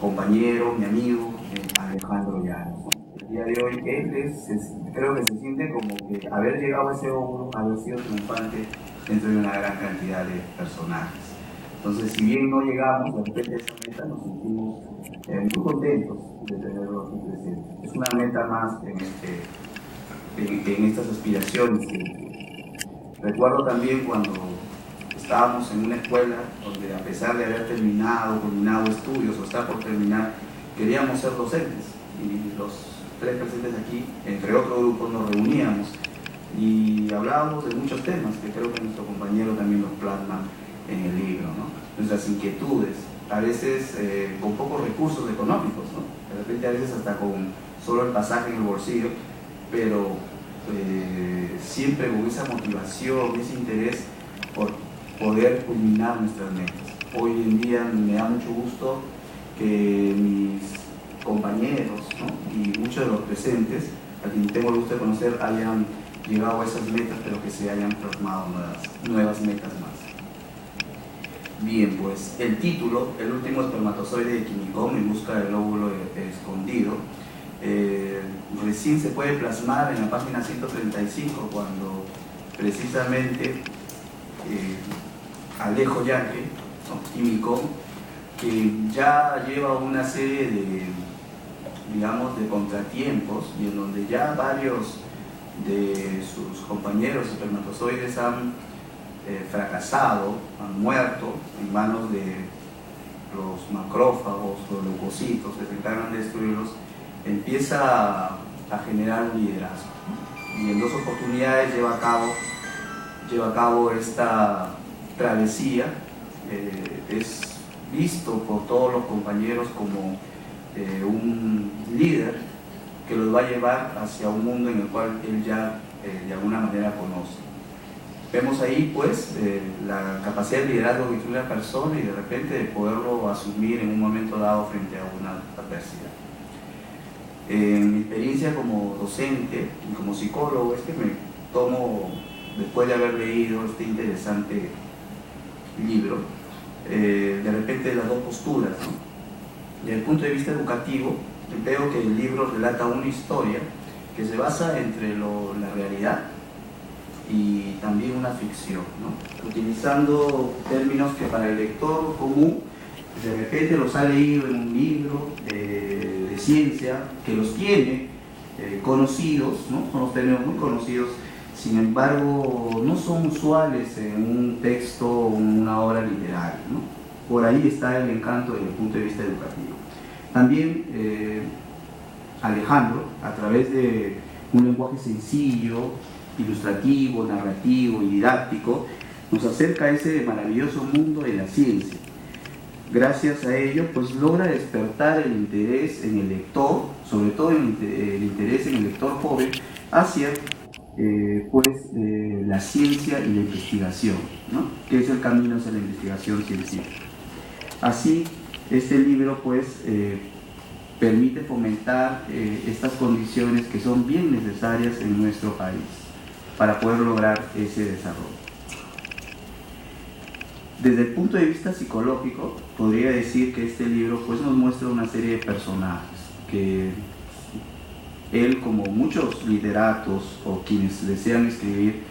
compañero, mi amigo, Alejandro Llanos, ¿no? El día de hoy creo que se siente como que haber llegado a ese logro, haber sido triunfante dentro de una gran cantidad de personajes. Entonces, si bien no llegamos de repente a esa meta, nos sentimos muy contentos de tenerlo aquí presente. Es una meta más en estas aspiraciones. Recuerdo también cuando estábamos en una escuela donde, a pesar de haber culminado estudios o estar por terminar, queríamos ser docentes, y los tres presentes aquí, entre otros grupos, nos reuníamos y hablábamos de muchos temas que creo que nuestro compañero también los plasma en el libro, ¿no? Nuestras inquietudes, a veces con pocos recursos económicos, ¿no? De repente a veces hasta con solo el pasaje en el bolsillo, pero siempre con esa motivación, ese interés por poder culminar nuestras metas. Hoy en día me da mucho gusto que mis compañeros, ¿no? Y muchos de los presentes, a quienes tengo el gusto de conocer, hayan llegado a esas metas, pero que se hayan plasmado nuevas metas más. Bien, pues el título, El último espermatozoide de Quimicón en busca del óvulo escondido, recién se puede plasmar en la página 135, cuando precisamente Alejo Yaque, ¿no? Quimicón, que ya lleva una serie de, digamos, de contratiempos, y en donde ya varios de sus compañeros espermatozoides han fracasado, han muerto en manos de los macrófagos, los leucocitos que se encargan de destruirlos, empieza a generar un liderazgo, ¿no? Y en 2 oportunidades lleva a cabo esta travesía. Es visto por todos los compañeros como un líder que los va a llevar hacia un mundo en el cual él ya de alguna manera conoce. Vemos ahí pues la capacidad de liderazgo que tiene una persona, y de repente de poderlo asumir en un momento dado frente a una adversidad. En mi experiencia como docente y como psicólogo es que me tomo, después de haber leído este interesante libro, de repente las dos posturas, ¿no? Desde el punto de vista educativo, veo que el libro relata una historia que se basa entre la realidad y también una ficción, ¿no? Utilizando términos que para el lector común de repente los ha leído en un libro de ciencia, que los tiene conocidos, ¿no? Son los términos muy conocidos, sin embargo no son usuales en un texto o en una obra literaria, ¿no? Por ahí está el encanto desde el punto de vista educativo. También Alejandro, a través de un lenguaje sencillo, ilustrativo, narrativo y didáctico, nos acerca a ese maravilloso mundo de la ciencia. Gracias a ello, pues logra despertar el interés en el lector, sobre todo el interés en el lector joven, hacia la ciencia y la investigación, ¿no? Que es el camino hacia la investigación científica. Así, este libro pues permite fomentar estas condiciones que son bien necesarias en nuestro país para poder lograr ese desarrollo. Desde el punto de vista psicológico, podría decir que este libro pues nos muestra una serie de personajes que él, como muchos literatos o quienes desean escribir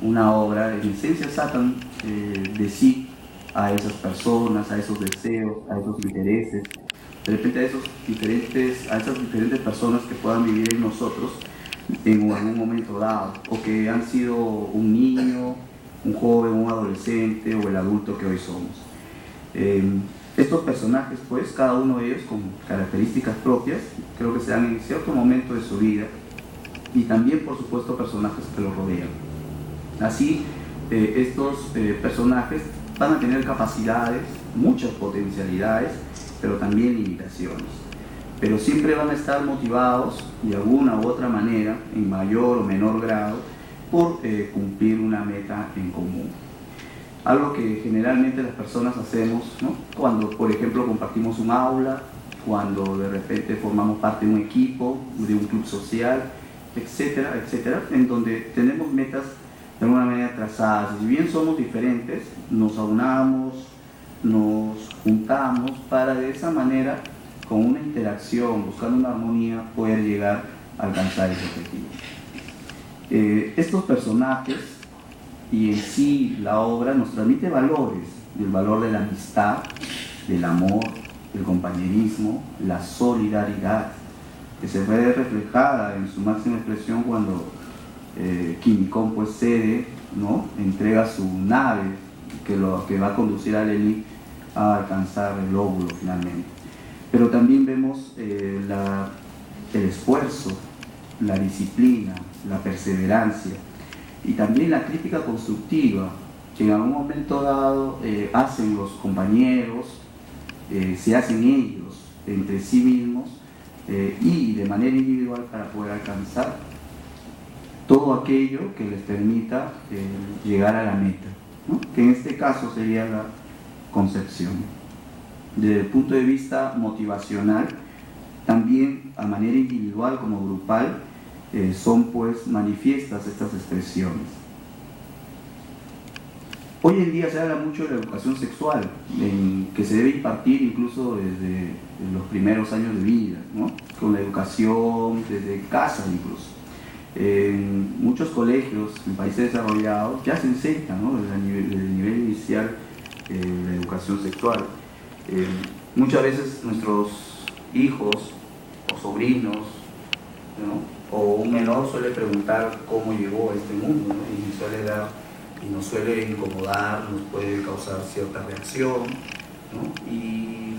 una obra, en esencia sacan de sí a esas personas, a esos deseos, a esos intereses, de repente a esas diferentes personas que puedan vivir en nosotros en algún momento dado, o que han sido un niño, un joven, un adolescente o el adulto que hoy somos. Estos personajes, pues, cada uno de ellos con características propias, creo que se dan en cierto momento de su vida, y también, por supuesto, personajes que los rodean. Así, estos personajes van a tener capacidades, muchas potencialidades, pero también limitaciones. Pero siempre van a estar motivados, de alguna u otra manera, en mayor o menor grado, por cumplir una meta en común. Algo que generalmente las personas hacemos, ¿no? Cuando, por ejemplo, compartimos un aula, cuando de repente formamos parte de un equipo, de un club social, etcétera, etcétera, en donde tenemos metas de alguna manera trazadas. Si bien somos diferentes, nos aunamos, nos juntamos para de esa manera con una interacción, buscando una armonía, poder llegar a alcanzar ese objetivo. Estos personajes y en sí la obra nos transmite valores, el valor de la amistad, del amor, del compañerismo, la solidaridad, que se ve reflejada en su máxima expresión cuando Kimiko pues cede, ¿no? Entrega su nave que va a conducir a Lely a alcanzar el óvulo finalmente. Pero también vemos el esfuerzo, la disciplina, la perseverancia y también la crítica constructiva que en algún momento dado hacen los compañeros, se hacen ellos entre sí mismos y de manera individual para poder alcanzar todo aquello que les permita llegar a la meta, ¿no? Que en este caso sería la concepción. Desde el punto de vista motivacional, también a manera individual como grupal, son pues manifiestas estas expresiones. Hoy en día se habla mucho de la educación sexual, que se debe impartir incluso desde los primeros años de vida, ¿no? Con la educación desde casa incluso. En muchos colegios, en países desarrollados, ya se enseña, ¿no? Desde el nivel inicial la educación sexual. Muchas veces nuestros hijos o sobrinos, ¿no? O un menor suele preguntar cómo llegó a este mundo, ¿no? Y nos suele incomodar, nos puede causar cierta reacción, ¿no? Y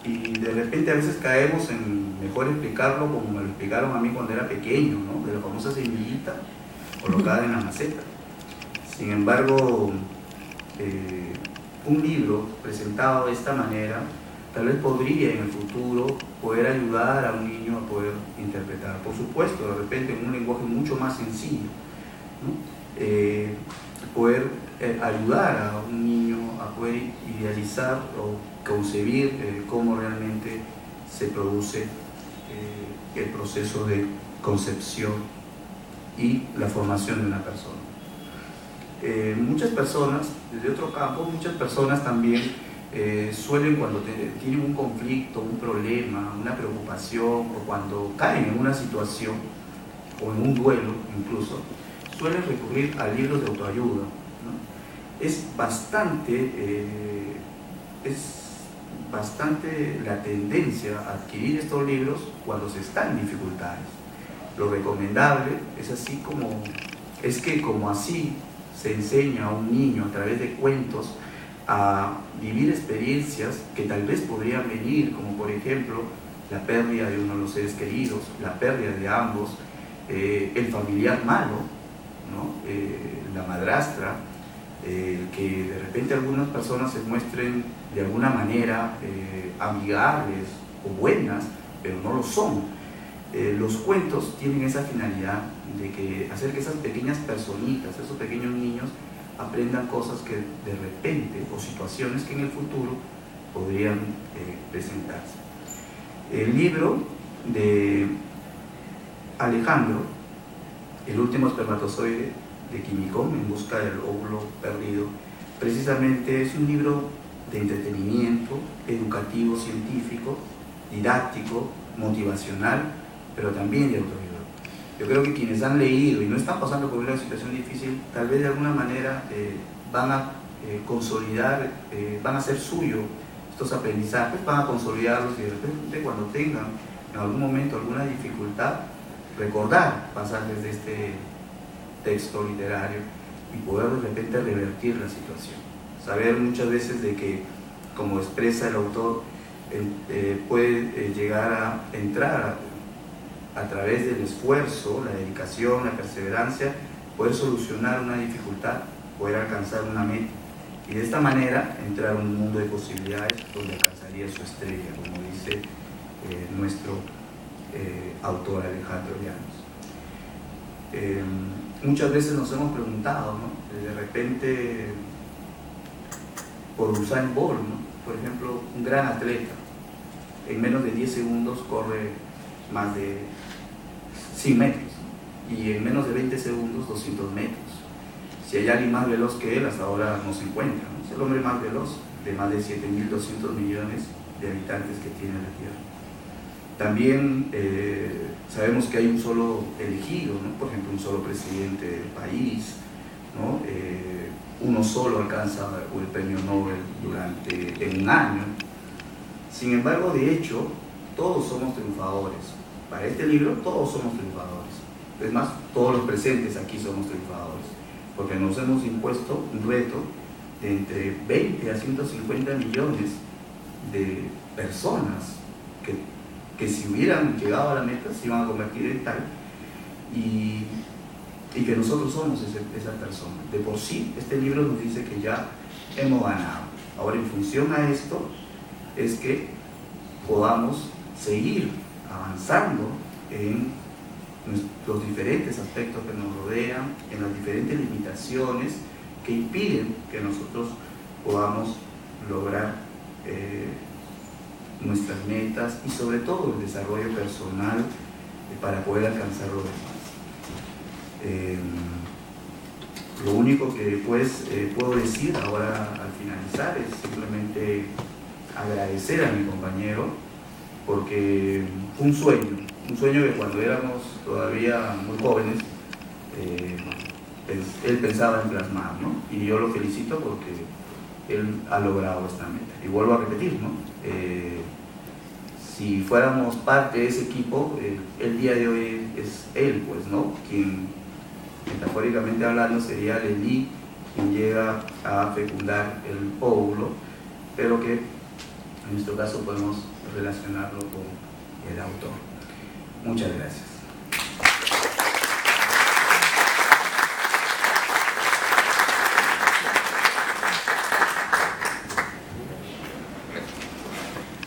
de repente a veces caemos en mejor explicarlo como me lo explicaron a mí cuando era pequeño, ¿no? De la famosa semillita colocada en la maceta. Sin embargo, un libro presentado de esta manera tal vez podría en el futuro poder ayudar a un niño a poder interpretar. Por supuesto, de repente en un lenguaje mucho más sencillo, ¿no? Poder ayudar a un niño a poder idealizar o concebir cómo realmente se produce el proceso de concepción y la formación de una persona. Muchas personas, desde otro campo, muchas personas también suelen cuando tienen un conflicto, un problema, una preocupación o cuando caen en una situación o en un duelo incluso, suelen recurrir a libros de autoayuda, ¿no? Es bastante la tendencia a adquirir estos libros cuando se está en dificultades. Lo recomendable es que como así se enseña a un niño a través de cuentos a vivir experiencias que tal vez podrían venir, como por ejemplo la pérdida de uno de los seres queridos, la pérdida de ambos, el familiar malo, ¿no? La madrastra, que de repente algunas personas se muestren de alguna manera amigables o buenas, pero no lo son. Los cuentos tienen esa finalidad de hacer que esas pequeñas personitas, esos pequeños niños, aprendan cosas que de repente, o situaciones que en el futuro podrían presentarse. El libro de Alejandro, El último espermatozoide, de Kimiko, En busca del óvulo perdido, precisamente es un libro de entretenimiento, educativo, científico, didáctico, motivacional, pero también de autoayuda. Yo creo que quienes han leído y no están pasando por una situación difícil, tal vez de alguna manera van a consolidar, van a hacer suyo estos aprendizajes, van a consolidarlos y de repente cuando tengan en algún momento alguna dificultad, recordar pasajes de este texto literario y poder de repente revertir la situación. Saber muchas veces de que, como expresa el autor, puede llegar a entrar a través del esfuerzo, la dedicación, la perseverancia, poder solucionar una dificultad, poder alcanzar una meta y de esta manera entrar a un mundo de posibilidades donde alcanzaría su estrella, como dice nuestro autor Alejandro Llanos. Muchas veces nos hemos preguntado, ¿no? De repente, por Usain Bolt, ¿no? Por ejemplo, un gran atleta, en menos de 10 segundos corre más de 100 metros, ¿no? Y en menos de 20 segundos 200 metros. Si hay alguien más veloz que él, hasta ahora no se encuentra, ¿no? Es el hombre más veloz de más de 7.200 millones de habitantes que tiene la Tierra. También sabemos que hay un solo elegido, ¿no? Por ejemplo, un solo presidente del país, ¿no? Uno solo alcanza el premio Nobel en un año. Sin embargo, de hecho, todos somos triunfadores. Para este libro, todos somos triunfadores. Es más, todos los presentes aquí somos triunfadores, porque nos hemos impuesto un reto de entre 20 a 150 millones de personas que si hubieran llegado a la meta se iban a convertir en tal, y que nosotros somos esa persona. De por sí, este libro nos dice que ya hemos ganado. Ahora, en función a esto, es que podamos seguir avanzando en los diferentes aspectos que nos rodean, en las diferentes limitaciones que impiden que nosotros podamos lograr nuestras metas y sobre todo el desarrollo personal para poder alcanzar lo demás. Lo único que pues puedo decir ahora al finalizar es simplemente agradecer a mi compañero, porque fue un sueño que cuando éramos todavía muy jóvenes él pensaba en plasmar, ¿no? Y yo lo felicito porque él ha logrado esta meta. Y vuelvo a repetir, ¿no? Si fuéramos parte de ese equipo, el día de hoy es él, pues, ¿no? Quien, metafóricamente hablando, sería Lelí quien llega a fecundar el óvulo, pero que en nuestro caso podemos relacionarlo con el autor. Muchas gracias.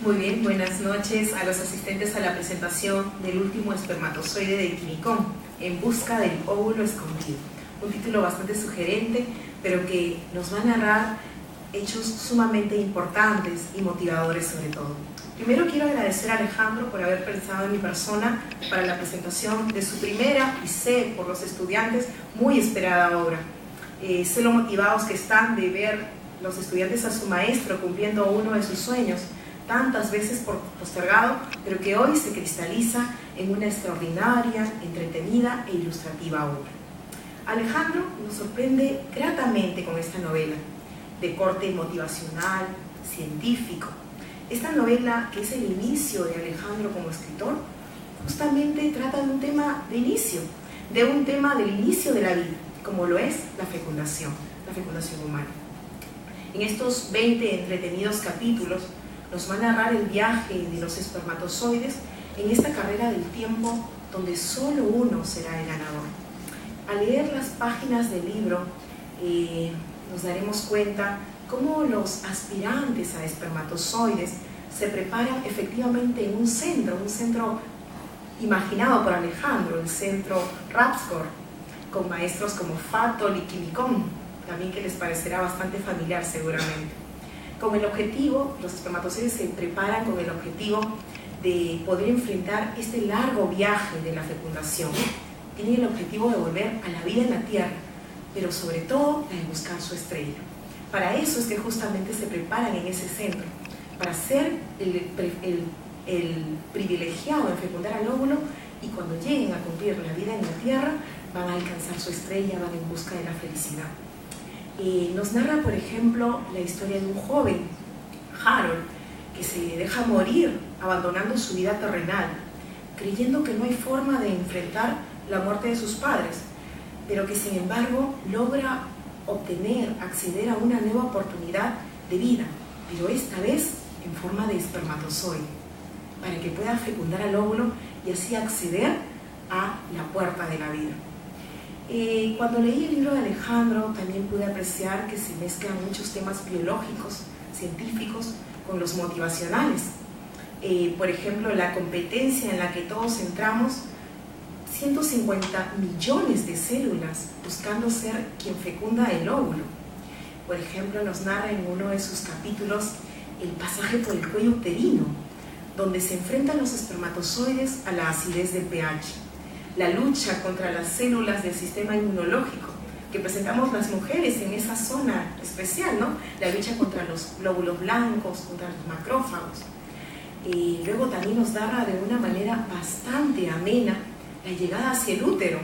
Muy bien, buenas noches a los asistentes a la presentación del último espermatozoide de Quimicón, En busca del óvulo escondido. Un título bastante sugerente, pero que nos va a narrar hechos sumamente importantes y motivadores sobre todo. Primero quiero agradecer a Alejandro por haber pensado en mi persona para la presentación de su primera, y sé por los estudiantes, muy esperada obra. Sé lo motivados que están de ver los estudiantes a su maestro cumpliendo uno de sus sueños, tantas veces postergado, pero que hoy se cristaliza en una extraordinaria, entretenida e ilustrativa obra. Alejandro nos sorprende gratamente con esta novela, de corte motivacional, científico. Esta novela, que es el inicio de Alejandro como escritor, justamente trata de un tema de inicio, del inicio de la vida, como lo es la fecundación humana. En estos 20 entretenidos capítulos nos va a narrar el viaje de los espermatozoides en esta carrera del tiempo donde solo uno será el ganador. Al leer las páginas del libro nos daremos cuenta cómo los aspirantes a espermatozoides se preparan efectivamente en un centro imaginado por Alejandro, el centro Rapskor, con maestros como Fatol y Quimicón, también que les parecerá bastante familiar seguramente. Con el objetivo, los espermatozoides se preparan con el objetivo de poder enfrentar este largo viaje de la fecundación. Tienen el objetivo de volver a la vida en la Tierra, pero sobre todo de buscar su estrella. Para eso es que justamente se preparan en ese centro, para ser el privilegiado en fecundar al óvulo, y cuando lleguen a cumplir la vida en la Tierra van a alcanzar su estrella, van en busca de la felicidad. Nos narra, por ejemplo, la historia de un joven, Harold, que se deja morir abandonando su vida terrenal, creyendo que no hay forma de enfrentar la muerte de sus padres, pero que sin embargo logra acceder a una nueva oportunidad de vida, pero esta vez en forma de espermatozoide, para que pueda fecundar al óvulo y así acceder a la puerta de la vida. Cuando leí el libro de Alejandro también pude apreciar que se mezclan muchos temas biológicos, científicos, con los motivacionales. Por ejemplo, la competencia en la que todos entramos, 150 millones de células buscando ser quien fecunda el óvulo. Por ejemplo, nos narra en uno de sus capítulos el pasaje por el cuello uterino, donde se enfrentan los espermatozoides a la acidez del pH. La lucha contra las células del sistema inmunológico que presentamos las mujeres en esa zona especial, ¿no? La lucha contra los glóbulos blancos, contra los macrófagos. luego también nos narra de una manera bastante amena la llegada hacia el útero,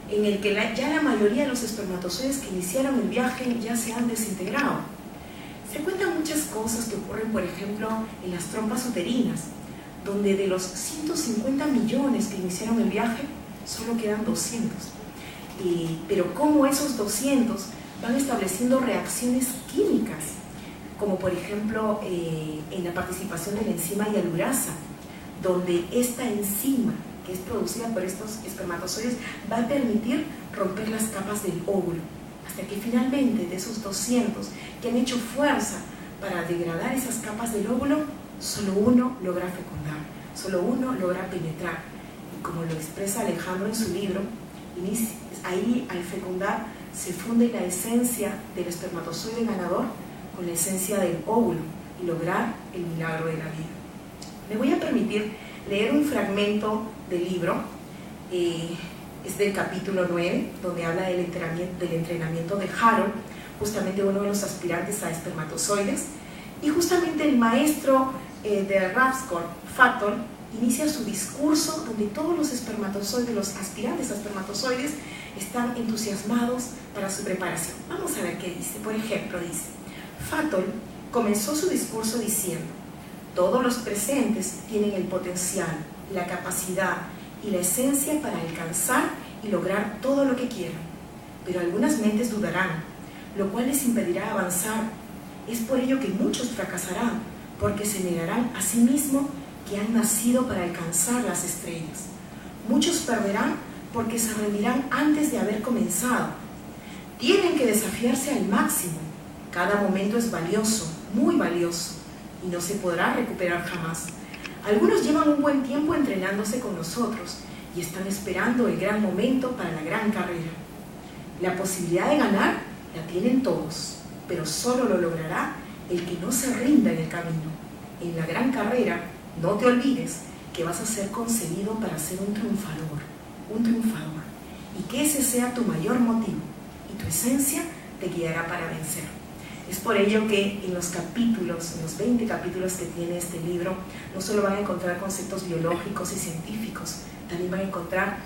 en el que ya la mayoría de los espermatozoides que iniciaron el viaje ya se han desintegrado. Se cuentan muchas cosas que ocurren, por ejemplo, en las trompas uterinas, donde de los 150 millones que iniciaron el viaje, solo quedan 200. Pero cómo esos 200 van estableciendo reacciones químicas, como por ejemplo en la participación de la enzima hialurasa, donde esta enzima que es producida por estos espermatozoides va a permitir romper las capas del óvulo, hasta que finalmente de esos 200 que han hecho fuerza para degradar esas capas del óvulo, solo uno logra fecundar, solo uno logra penetrar. Y como lo expresa Alejandro en su libro, ahí al fecundar se funde la esencia del espermatozoide ganador con la esencia del óvulo y lograr el milagro de la vida. Me voy a permitir leer un fragmento del libro, es del capítulo 9, donde habla del entrenamiento de Harold, justamente uno de los aspirantes a espermatozoides, y justamente el maestro de Ravscorp, Fatol, inicia su discurso donde todos los espermatozoides, los aspirantes a espermatozoides, están entusiasmados para su preparación. Vamos a ver qué dice. Por ejemplo, dice: Fatol comenzó su discurso diciendo: todos los presentes tienen el potencial, la capacidad y la esencia para alcanzar y lograr todo lo que quieran, pero algunas mentes dudarán, lo cual les impedirá avanzar. Es por ello que muchos fracasarán, porque se negarán a sí mismos que han nacido para alcanzar las estrellas. Muchos perderán porque se rendirán antes de haber comenzado. Tienen que desafiarse al máximo. Cada momento es valioso, muy valioso, y no se podrá recuperar jamás. Algunos llevan un buen tiempo entrenándose con nosotros y están esperando el gran momento para la gran carrera. La posibilidad de ganar la tienen todos, pero solo lo logrará el que no se rinda en el camino. En la gran carrera, no te olvides que vas a ser concebido para ser un triunfador, y que ese sea tu mayor motivo, y tu esencia te guiará para vencer. Es por ello que en los 20 capítulos que tiene este libro, no solo van a encontrar conceptos biológicos y científicos, también van a encontrar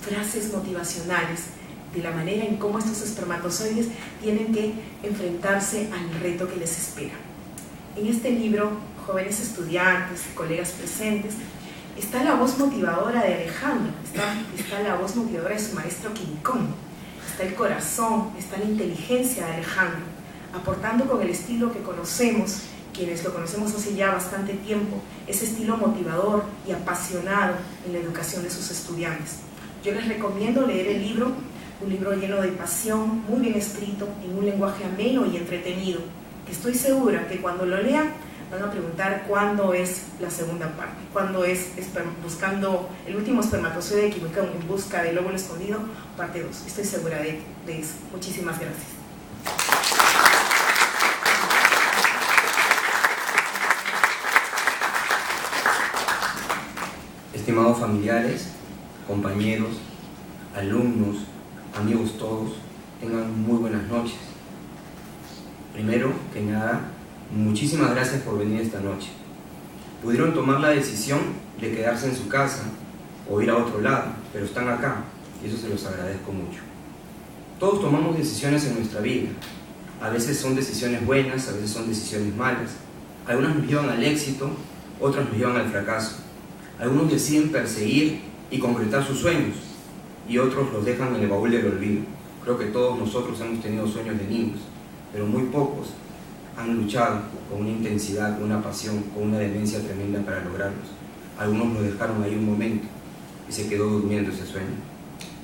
frases motivacionales de la manera en cómo estos espermatozoides tienen que enfrentarse al reto que les espera. En este libro, jóvenes estudiantes y colegas presentes, está la voz motivadora de Alejandro, está la voz motivadora de su maestro Quincón, está el corazón, está la inteligencia de Alejandro, aportando con el estilo que conocemos, quienes lo conocemos hace ya bastante tiempo, ese estilo motivador y apasionado en la educación de sus estudiantes. Yo les recomiendo leer el libro, un libro lleno de pasión, muy bien escrito, en un lenguaje ameno y entretenido, que estoy segura que cuando lo lean van a preguntar cuándo es la segunda parte, cuándo es buscando el último espermatozoide de Quincón en busca del óvulo escondido, parte 2. Estoy segura de eso. Muchísimas gracias. Estimados familiares, compañeros, alumnos, amigos todos, tengan muy buenas noches. Primero que nada, muchísimas gracias por venir esta noche. Pudieron tomar la decisión de quedarse en su casa o ir a otro lado, pero están acá y eso se los agradezco mucho. Todos tomamos decisiones en nuestra vida. A veces son decisiones buenas, a veces son decisiones malas. Algunas nos llevan al éxito, otras nos llevan al fracaso. Algunos deciden perseguir y concretar sus sueños y otros los dejan en el baúl del olvido. Creo que todos nosotros hemos tenido sueños de niños, pero muy pocos han luchado con una intensidad, con una pasión, con una demencia tremenda para lograrlos. Algunos lo dejaron ahí un momento y se quedó durmiendo ese sueño.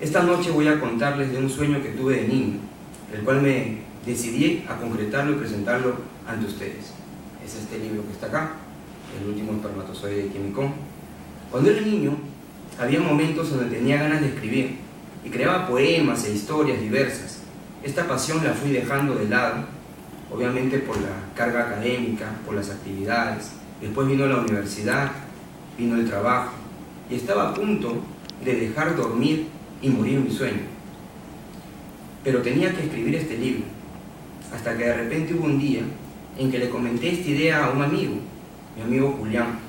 Esta noche voy a contarles de un sueño que tuve de niño, el cual me decidí a concretarlo y presentarlo ante ustedes. Es este libro que está acá, El último espermatozoide de Quincón. Cuando era niño, había momentos en donde tenía ganas de escribir y creaba poemas e historias diversas. Esta pasión la fui dejando de lado, obviamente por la carga académica, por las actividades. Después vino la universidad, vino el trabajo y estaba a punto de dejar dormir y morir mi sueño. Pero tenía que escribir este libro, hasta que de repente hubo un día en que le comenté esta idea a un amigo mi amigo Julián.